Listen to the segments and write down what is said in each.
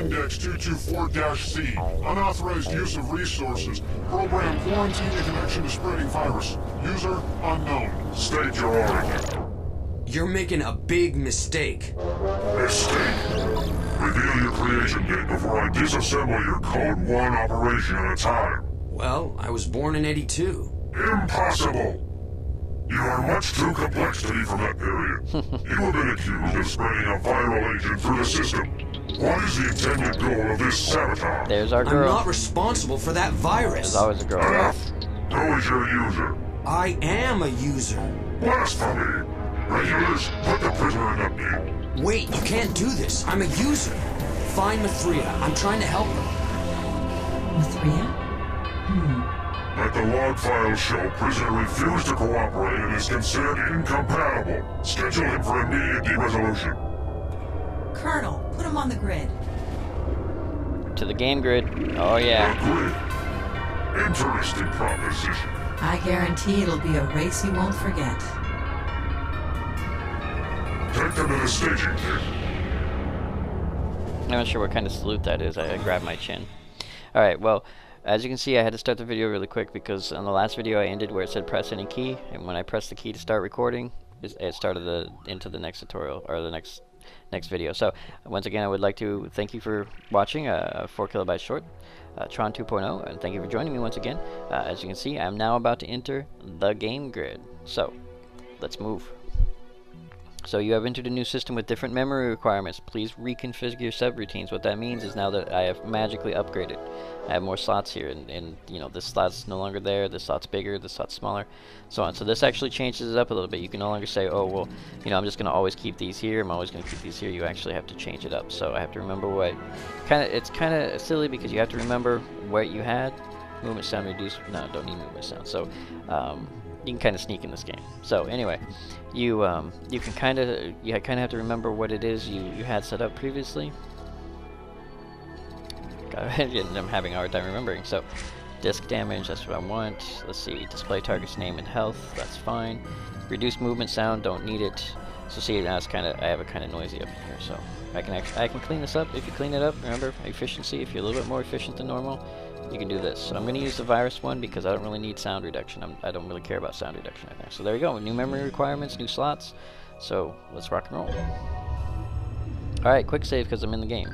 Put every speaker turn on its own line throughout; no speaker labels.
Index 224-C. Unauthorized use of resources. Program quarantine in connection to spreading virus. User unknown. State your origin.
You're making a big mistake.
Mistake? Reveal your creation date before I disassemble your Code 1 operation at a time.
Well, I was born in '82.
Impossible! You are much too complex to be from that period. You have been accused of spreading a viral agent through the system. What is the intended goal of this sabotage?
There's our girl.
I'm not responsible for that virus.
There's always a girl.
Enough! Who is your user?
I am a user.
Blasphemy! Regulars, put the prisoner in update.
Wait, you can't do this. I'm a user. Find Mithria. I'm trying to help her.
Mithria?
Let the log files show prisoner refused to cooperate and is considered incompatible. Schedule him for immediate de-resolution.
Colonel, put him on the grid.
To the game grid. Oh yeah.
The grid. Interesting proposition.
I guarantee it'll be a race you won't forget.
Take them to the staging pit.
I'm not sure what kind of salute that is. I grabbed my chin. Alright, well, as you can see, I had to start the video really quick because on the last video I ended where it said press any key, and when I pressed the key to start recording, it started into the next tutorial, or the next video. So, once again, I would like to thank you for watching a 4 kilobyte short, Tron 2.0, and thank you for joining me once again. As you can see, I'm now about to enter the game grid. So, let's move. So you have entered a new system with different memory requirements. Please reconfigure subroutines. What that means is now that I have magically upgraded, I have more slots here, and you know, this slot's no longer there, this slot's bigger, this slot's smaller, so on. So this actually changes it up a little bit. You can no longer say, oh well, you know, I'm just gonna always keep these here, I'm always gonna keep these here. You actually have to change it up. So I have to remember what it's kinda silly because you have to remember what you had. Movement sound reduce. No, don't need movement sound. So you can kind of sneak in this game. So anyway, you can kind of have to remember what it is you had set up previously. I'm having a hard time remembering. So disc damage, that's what I want. Let's see, display target's name and health, that's fine. Reduce movement sound, don't need it. So see, now it's I have it kind of noisy up here. So I can clean this up. If you clean it up, remember efficiency. If you're a little bit more efficient than normal, you can do this. So I'm going to use the virus one because I don't really need sound reduction. I don't really care about sound reduction right now. So there you go. New memory requirements, new slots. So let's rock and roll. Alright, quick save because I'm in the game.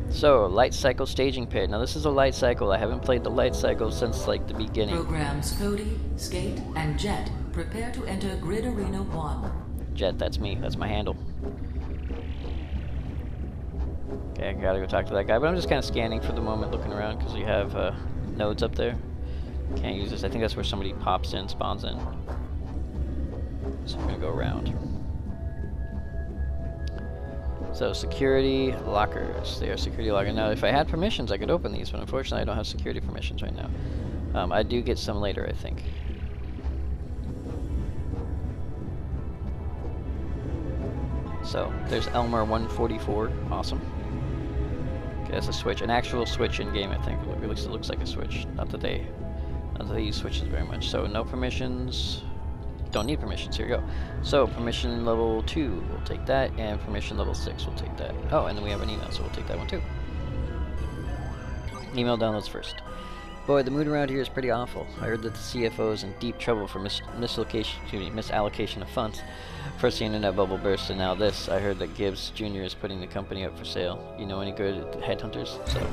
So, light cycle staging pit. Now this is a light cycle. I haven't played the light cycle since like the beginning.
Programs Cody, Skate, and Jet prepare to enter Grid Arena 1.
Jet, that's me. That's my handle. Okay, I gotta go talk to that guy, but I'm just kind of scanning for the moment, looking around, because you have nodes up there. Can't use this. I think that's where somebody pops in, spawns in. So I'm gonna go around. So, security lockers. They are security lockers. Now, if I had permissions, I could open these, but unfortunately I don't have security permissions right now. I do get some later, I think. So, there's Elmer 144. Awesome. Okay, that's a switch. An actual switch in-game, I think. At least it looks like a switch. Not that they use switches very much. So, no permissions. Don't need permissions. Here we go. So, permission level 2, we'll take that. And permission level 6, we'll take that. Oh, and then we have an email, so we'll take that one too. Email downloads first. Boy, the mood around here is pretty awful. I heard that the CFO is in deep trouble for misallocation of funds. First the internet bubble burst, and now this. I heard that Gibbs Jr. is putting the company up for sale. You know any good headhunters? So,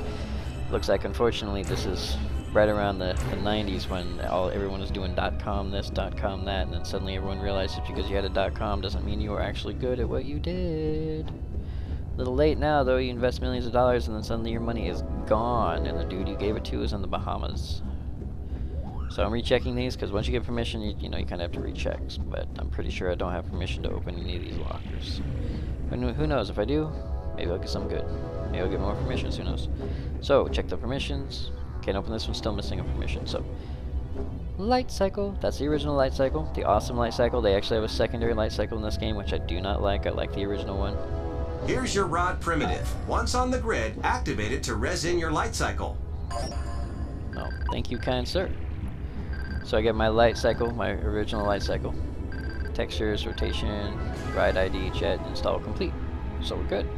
looks like unfortunately this is right around the 90s when everyone was doing .com this, .com that, and then suddenly everyone realized that because you had a .com doesn't mean you were actually good at what you did. A little late now, though. You invest millions of dollars and then suddenly your money is gone, and the dude you gave it to is in the Bahamas. So I'm rechecking these because once you get permission, you know, you kind of have to recheck. But I'm pretty sure I don't have permission to open any of these lockers. But who knows? If I do, maybe I'll get some good. Maybe I'll get more permissions. Who knows? So check the permissions. Can't open this one. Still missing a permission. So light cycle. That's the original light cycle. The awesome light cycle. They actually have a secondary light cycle in this game, which I do not like. I like the original one.
Here's your rod primitive. Once on the grid, activate it to res in your light cycle.
Oh, thank you, kind sir. So I get my light cycle, my original light cycle. Textures, rotation, ride ID, jet, install complete. So we're good.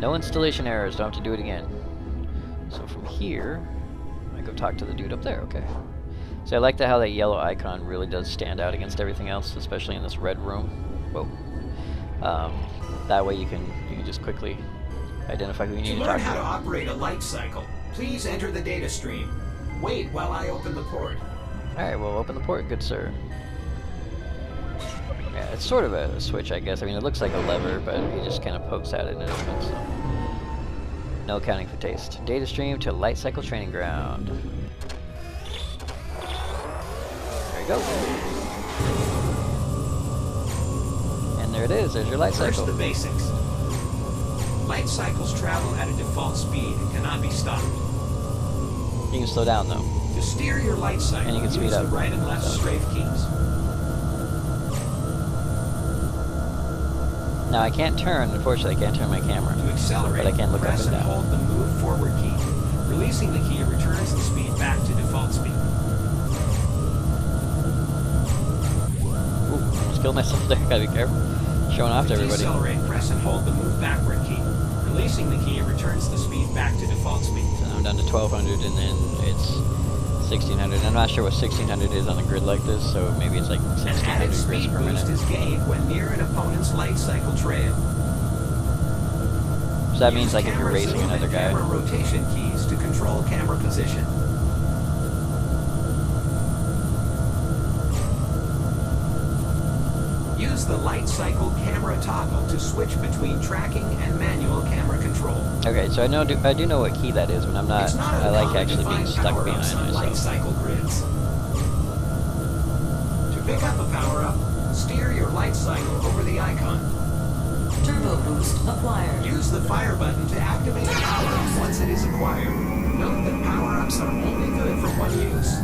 No installation errors, don't have to do it again. So from here, I go talk to the dude up there, okay. So I like how that yellow icon really does stand out against everything else, especially in this red room. Whoa. That way you can just quickly identify who you need to talk
learn
to.
how to operate a light cycle, please enter the data stream. Wait while I open the port.
Alright, well, open the port, good sir. Yeah, it's sort of a switch, I guess. I mean, it looks like a lever, but he just kind of pokes at it and it opens. So. No accounting for taste. Data stream to light cycle training ground. There you go. And there it is. There's your light cycle.
First, the basics. Light cycles travel at a default speed and cannot be stopped.
You can slow down, though.
To steer your light cycle,
And you can speed
use
up.
the right and left strafe keys.
Now, I can't turn. Unfortunately, I can't turn my camera.
To accelerate,
But I can look up
press
and
and
down.
hold the move forward key. Releasing the key returns the speed back to default speed.
Ooh, almost killed myself there. Gotta be careful. Showing off to everybody.
Decelerate, press and hold the move backward key. Releasing the key returns the speed back to default speed.
So I'm down to 1200 and then it's 1600. I'm not sure what 1600 is on a grid like this, so maybe it's like
An
1600
added
grids
speed
per
boost
minute.
is gained when near an opponent's light cycle trail.
So that means
Use
like if you're
camera
racing
zoom
another
and
guy.
camera rotation keys to control camera position. Use the light cycle camera toggle to switch between tracking and manual camera control.
Okay, so I do know what key that is when I'm not.
It's not
I like
uncommon
actually
to
being
find
stuck
power-ups
behind
on light
myself.
cycle grids. To pick up a power-up, steer your light cycle over the icon.
Turbo boost acquired.
Use the fire button to activate a power-up once it is acquired. Note that power-ups are only good for one use.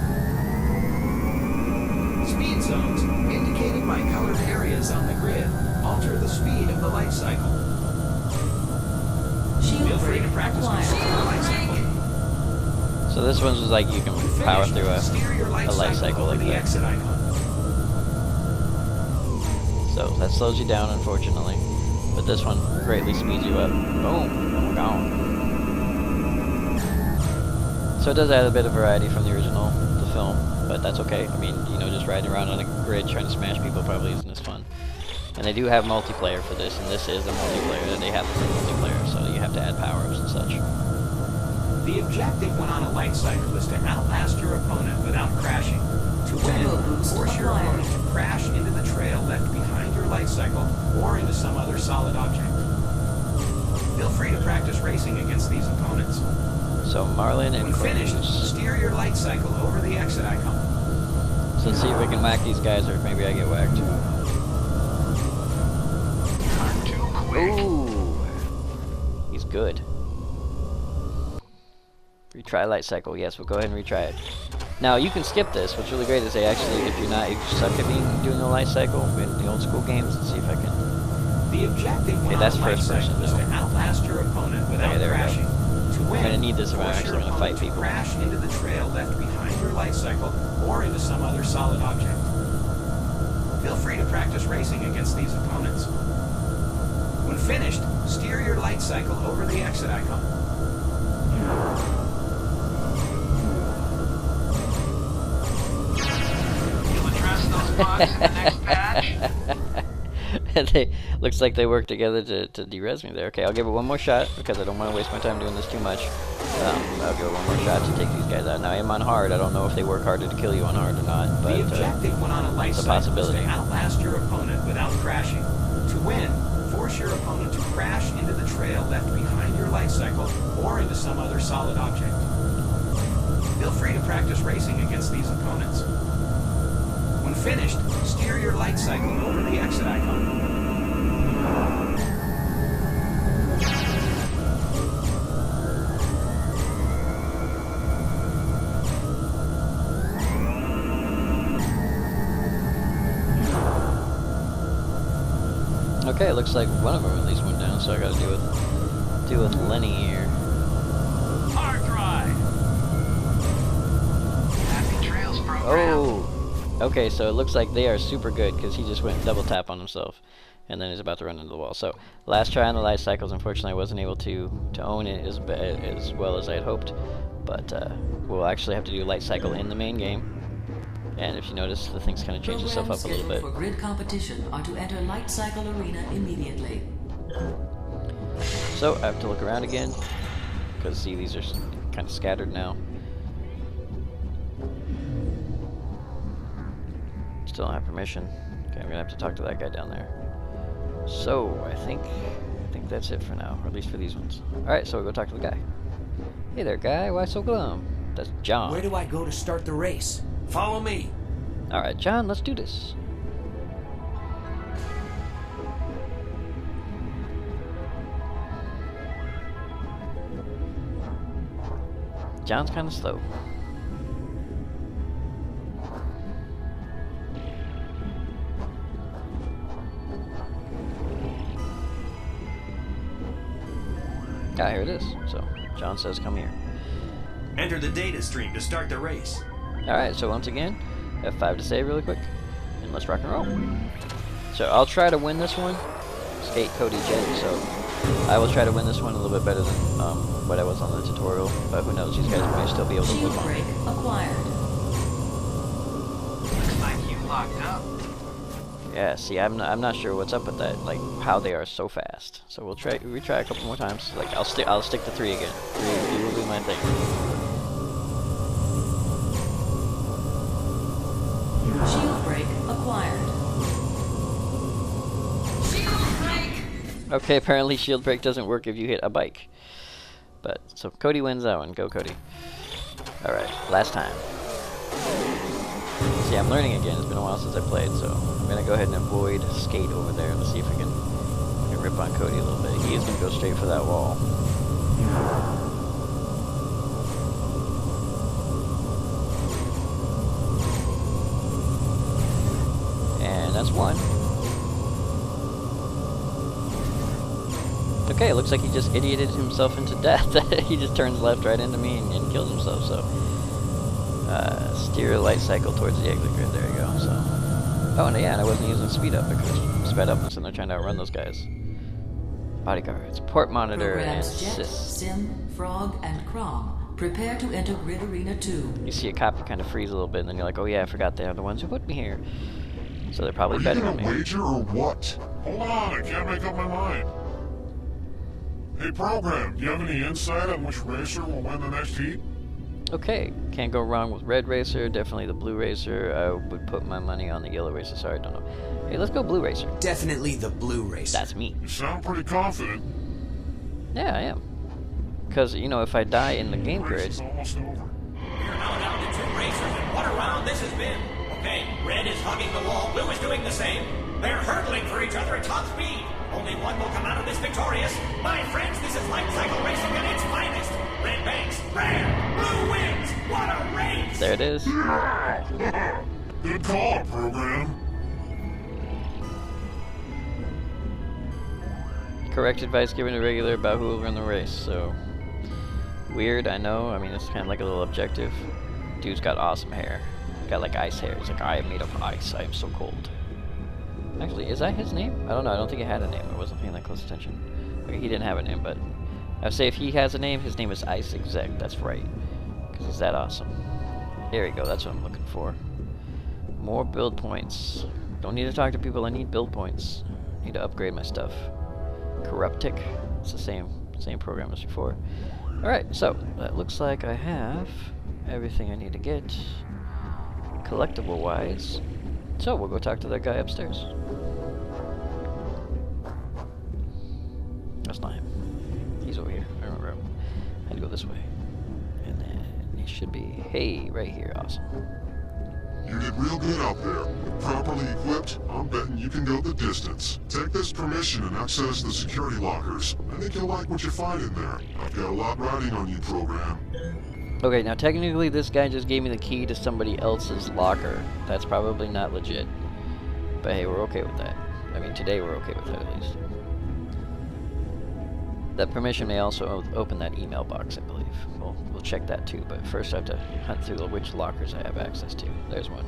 Speed zones, indicated by colored areas on the grid, alter the speed of the light cycle.
Shield
Feel free to
break
practice
acquired.
using your light cycle.
So this one's just like you can
When
power
finished,
through
steer your
a light cycle
over
like
the
that.
exit icon.
So that slows you down, unfortunately. But this one greatly speeds you up. Boom, gone. So it does add a bit of variety from the original, the film, but that's okay. I mean, you know, just riding around on a grid trying to smash people probably isn't as fun. And they do have multiplayer for this, and this is a multiplayer that they have for multiplayer, so you have to add power-ups and such.
The objective when on a light cycle is to outlast your opponent without crashing. To win,
Turbo boost
force your
acquired.
opponent to crash into the trail left behind your light cycle or into some other solid object. Feel free to practice racing against these opponents.
So Marlin and
When finished,
Cruz.
steer your light cycle over the exit icon.
So let's see if we can whack these guys, or if maybe I get whacked. Ooh, he's good. Retry light cycle. Yes, we'll go ahead and retry it. Now you can skip this. What's really great is they actually, if you suck at doing the light cycle in the old school games, let's see if I can.
The objective when
that's
on a light
first person,
cycle is
though.
to outlast your opponent without
Okay, there we go.
crashing. To win,
gonna need this if I'm
force
actually
your
gonna fight
opponent to
people.
crash into the trail left behind your light cycle or into some other solid object. Feel free to practice racing against these opponents. When finished, steer your light cycle over the exit icon.
You'll address those bugs in the next patch?
Looks like they work together to de-res me there. Okay, I'll give it one more shot because I don't want to waste my time doing this too much. I'll give it one more shot to take these guys out. Now I'm on hard. I don't know if they work harder to kill you on hard or not, but
The objective when on a light
it's a
cycle is
possibility.
to outlast your opponent without crashing. To win, force your opponent to crash into the trail left behind your light cycle or into some other solid object. Feel free to practice racing against these opponents. When finished, steer your light cycle over the exit icon.
Okay, it looks like one of them at least went down, so I gotta deal with Lenny here.
Hard drive. Happy trails program.
Oh! Okay, so it looks like they are super good because he just went double tap on himself. and then he's about to run into the wall. So last try on the light cycles, unfortunately I wasn't able to own it as well as I had hoped, but we'll actually have to do light cycle in the main game. And if you notice, the thing's kind of changed itself up a little bit.
For grid competition are to enter light cycle arena immediately.
So I have to look around again, because see, these are kind of scattered now. Still don't have permission. Okay, I'm gonna have to talk to that guy down there. So I think that's it for now, or at least for these ones. All right, so we'll go talk to the guy. Hey there, guy. Why so glum? That's John.
Where do I go to start the race? Follow me.
All right, John. Let's do this. John's kind of slow. Ah, here it is. So, John says come here.
Enter the data stream to start the race.
Alright, so once again, F5 to save really quick. And let's rock and roll. So, I'll try to win this one. Skate, Cody, Jet, so I will try to win this one a little bit better than what I was on the tutorial. But who knows, these guys may still be able to
Shield
move on.
break acquired.
Looks like you locked up.
Yeah, see, I'm not sure what's up with that, like how they are so fast. So we'll try a couple more times. Like I'll stick to 3 again. 3 will be my thing.
Shield break acquired.
Shield break!
Okay, apparently shield break doesn't work if you hit a bike. But so Cody wins that one. Go Cody. All right, last time. See, I'm learning again. It's been a while since I played, so I'm gonna go ahead and avoid skate over there and see if I can rip on Cody a little bit. He is gonna go straight for that wall. And that's one. Okay, it looks like he just idioted himself into death. He just turns left right into me and kills himself. So. Steer light cycle towards the exit grid. There you go. So, oh, and yeah, and I wasn't using speed up because sped up and they're trying to outrun those guys. Bodyguards, port monitor, and
Programs Jet,
assist.
Sim, Frog, and Crom. Prepare to enter Grid Arena 2.
You see a cop kind of freeze a little bit, and then you're like, oh yeah, I forgot they are the ones who put me here. So they're probably better
Are
than
you
me.
gonna wager or what? Hold on, I can't make up my mind. Hey, program, do you have any insight on which racer will win the next heat?
Okay, can't go wrong with red racer. Definitely the blue racer. I would put my money on the yellow racer. Sorry, I don't know. Hey, let's go blue racer.
Definitely the blue racer.
That's me.
You sound pretty confident.
Yeah, I am. Because, you know, if I die in the game
Race
grid,
is almost over.
We're now down to 2 racers, and what a round this has been. Okay, red is hugging the wall, blue is doing the same. They're hurdling for each other at top speed. Only one will come out of this victorious. My friends, this is light cycle racing at its finest. Red banks, red, blue wins. What a race!
there it is.
Good call, program.
Correct advice given to regular about who will run the race, so weird, I know. I mean, it's kind of like a little objective. Dude's got awesome hair. Got like ice hair. He's like, I am made of ice. I am so cold. Actually, is that his name? I don't know. I don't think he had a name. I wasn't paying that close attention. Okay, he didn't have a name, but I would say if he has a name, his name is Ice Exec. That's right, because he's that awesome. There we go. That's what I'm looking for. More build points. Don't need to talk to people. I need build points. Need to upgrade my stuff. Corruptic. It's the same program as before. Alright, so that looks like I have everything I need to get collectible wise. So we'll go talk to that guy upstairs. That's not him. He's over here. I remember him. I had to go this way. And then he should be, hey, right here. Awesome.
You did real good out there. Properly equipped, I'm betting you can go the distance. Take this permission and access the security lockers. I think you'll like what you find in there. I've got a lot riding on you, program.
Okay, now technically this guy just gave me the key to somebody else's locker. That's probably not legit. But hey, we're okay with that. I mean, today we're okay with that at least. That permission may also open that email box, I believe. We'll check that too, but first I have to hunt through which lockers I have access to. There's one.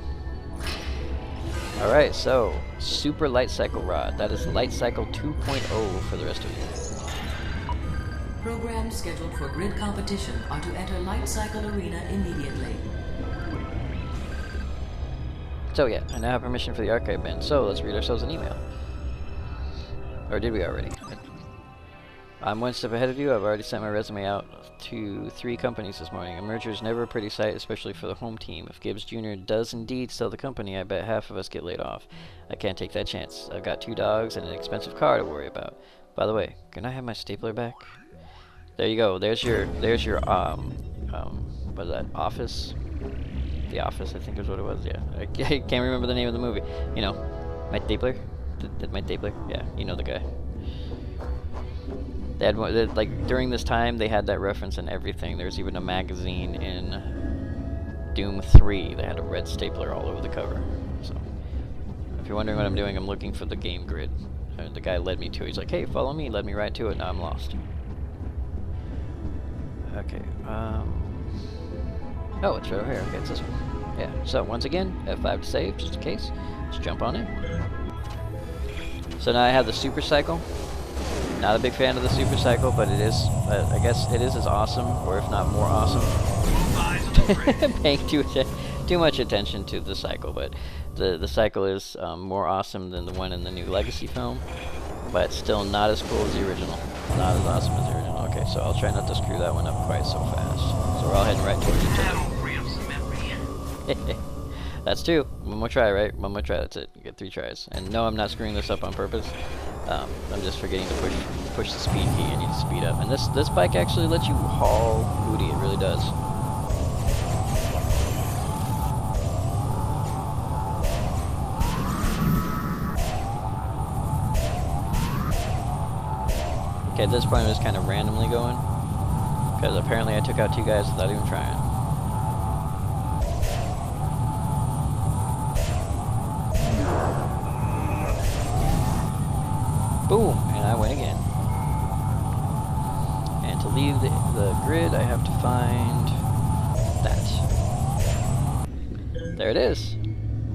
Alright, so Super Light Cycle Rod. That is Light Cycle 2.0 for the rest of you.
Programs scheduled for grid competition are to enter Light Cycle Arena immediately.
So yeah, I now have permission for the archive bin. So let's read ourselves an email. Or did we already? I'm one step ahead of you. I've already sent my resume out to 3 companies this morning. A merger is never a pretty sight, especially for the home team. If Gibbs Jr. does indeed sell the company, I bet half of us get laid off. I can't take that chance. I've got 2 dogs and an expensive car to worry about. By the way, can I have my stapler back? There you go. There's your what is that? Office? The Office, I think is what it was. Yeah, I can't remember the name of the movie. You know, my stapler. My stapler. Yeah, you know the guy. They had like during this time they had that reference in everything. There's even a magazine in Doom 3 that had a red stapler all over the cover. So if you're wondering what I'm doing, I'm looking for the game grid. The guy led me to it. He's like, hey, follow me, led me right to it. Now I'm lost. Okay. Oh, it's right over here. Okay, it's this one. Yeah. So once again, F5 to save, just in case. Just jump on in. So now I have the Super Cycle. Not a big fan of the Super Cycle, but it is, I guess it is as awesome, or if not more awesome. Paying too much attention to the cycle, but the cycle is more awesome than the one in the new Legacy film, but still not as cool as the original. Not as awesome as the original. Okay, so I'll try not to screw that one up quite so fast. So we're all heading right towards each other. That's 2. One more try, right? One more try, that's it. You get 3 tries. And no, I'm not screwing this up on purpose. I'm just forgetting to push the speed key. I need to speed up. And this bike actually lets you haul booty. It really does. Okay, at this point I'm just kind of randomly going. Because apparently I took out 2 guys without even trying. Boom! And I win again. And to leave the grid, I have to find that. There it is.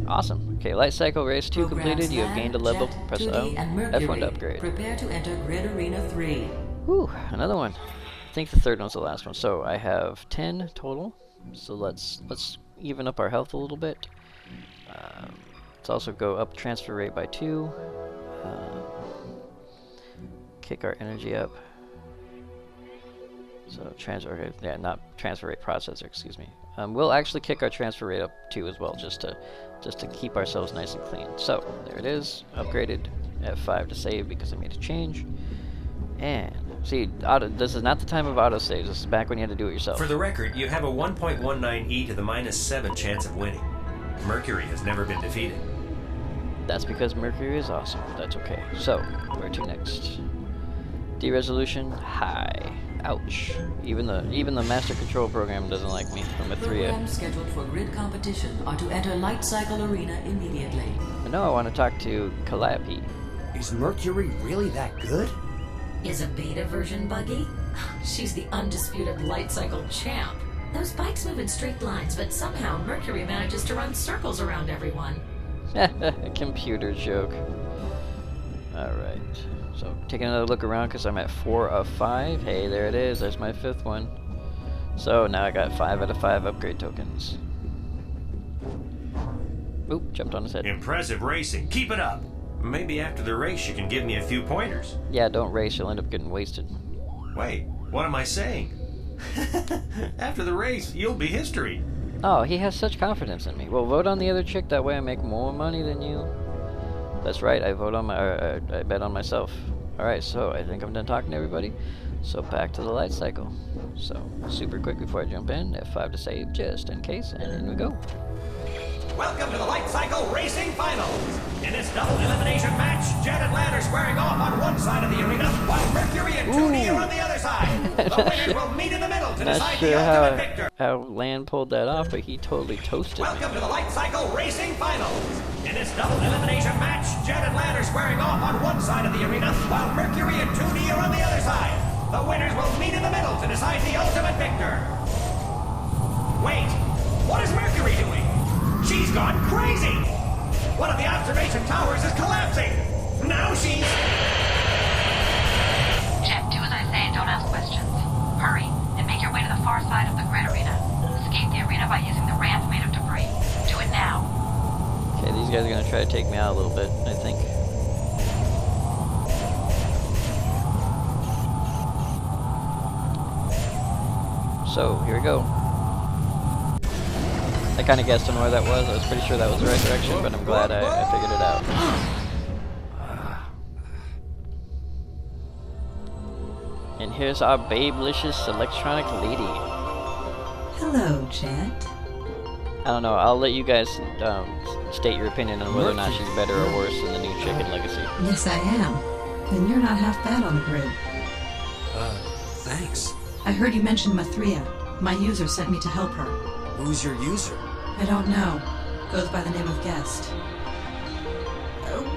Awesome. Okay, Light Cycle Race 2 completed. You have gained a level. Press F1 to upgrade.
Prepare to enter Grid Arena 3.
Whew, another one. I think the 3rd one's the last one. So I have 10 total. So let's even up our health a little bit. Let's also go up transfer rate by 2. Kick our energy up. So transfer, yeah, not transfer rate processor, excuse me. We'll actually kick our transfer rate up too as well, just to keep ourselves nice and clean. So there it is, upgraded. F5 to save because I made a change. And see, this is not the time of autosaves. This is back when you had to do it yourself.
For the record, you have a 1.19 to the -7 chance of winning. Mercury has never been defeated.
That's because Mercury is awesome. That's okay. So where to next? D-resolution high. Ouch. Even the master control program doesn't like me from a 3A.
Programs scheduled for grid competition are to enter Light Cycle Arena immediately.
I know I want to talk to Calliope.
Is Mercury really that good?
Is a beta version buggy? She's the undisputed Light Cycle champ. Those bikes move in straight lines, but somehow Mercury manages to run circles around everyone.
Computer joke. Alright. So taking another look around because I'm at 4 of 5. Hey, there it is. There's my 5th one. So now I got 5 out of 5 upgrade tokens. Oop, jumped on his head.
Impressive racing. Keep it up. Maybe after the race you can give me a few pointers.
Yeah, don't race. You'll end up getting wasted.
Wait, what am I saying? After the race, you'll be history.
Oh, he has such confidence in me. Well, vote on the other chick. That way I make more money than you. That's right. I vote on I bet on myself. All right. So I think I'm done talking to everybody. So back to the Light Cycle. So super quick before I jump in. F5 to save just in case, and in we go.
Welcome to the Light Cycle Racing Finals. In this double elimination match, Jet and Land are squaring off on one side of the arena, while Mercury and 2D are on the other side. The winners will meet in the middle to decide the ultimate victor.
How Land pulled that off, but he totally toasted me.
Welcome to the Light Cycle Racing Finals. In this double elimination match, Jet and Land are squaring off on one side of the arena, while Mercury and 2D are on the other side. The winners will meet in the middle to decide the ultimate victor. Wait, what is Mercury doing? She's gone crazy! One of the observation towers is collapsing! Now she's...
Jet, do as I say and don't ask questions. Hurry, and make your way to the far side of the grid arena. Escape the arena by using the ramp made of debris. Do it now.
Okay, these guys are gonna try to take me out a little bit, I think. So, here we go. I kind of guessed on where that was. I was pretty sure that was the right direction, but I'm glad I figured it out. And here's our babelicious electronic lady.
Hello, Jet.
I don't know, I'll let you guys state your opinion on whether or not she's better or worse than the new chick in Legacy.
Yes, I am. Then you're not half bad on the grid.
Thanks.
I heard you mention Mathria. My user sent me to help her.
Who's your user?
I don't know. Goes by the name of Guest.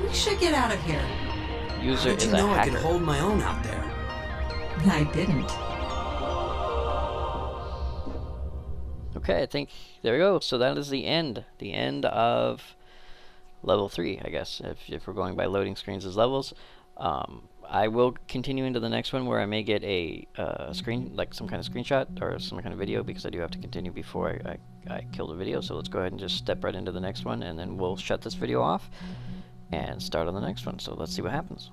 We should get out of here.
User
Did
is
you
a
know I
hacker.
could hold my own out there?
I didn't.
Okay, I think there we go. So that is the end of level 3, I guess, if we're going by loading screens as levels. I will continue into the next one where I may get a screen, like some kind of screenshot or some kind of video, because I do have to continue before I kill the video. So let's go ahead and just step right into the next one, and then we'll shut this video off and start on the next one. So let's see what happens.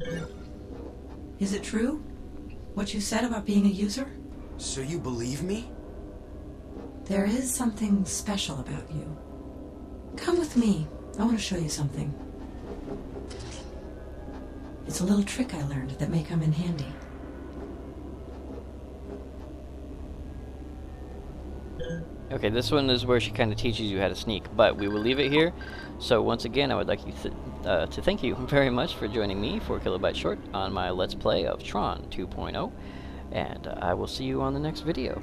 Is it true? What you said about being a user?
So you believe me?
There is something special about you. Come with me. I want to show you something. It's a little trick I learned that may come in handy.
Okay, this one is where she kind of teaches you how to sneak, but we will leave it here. So once again, I would like you to thank you very much for joining me, 4 Kilobytes Short, on my Let's Play of Tron 2.0, and I will see you on the next video.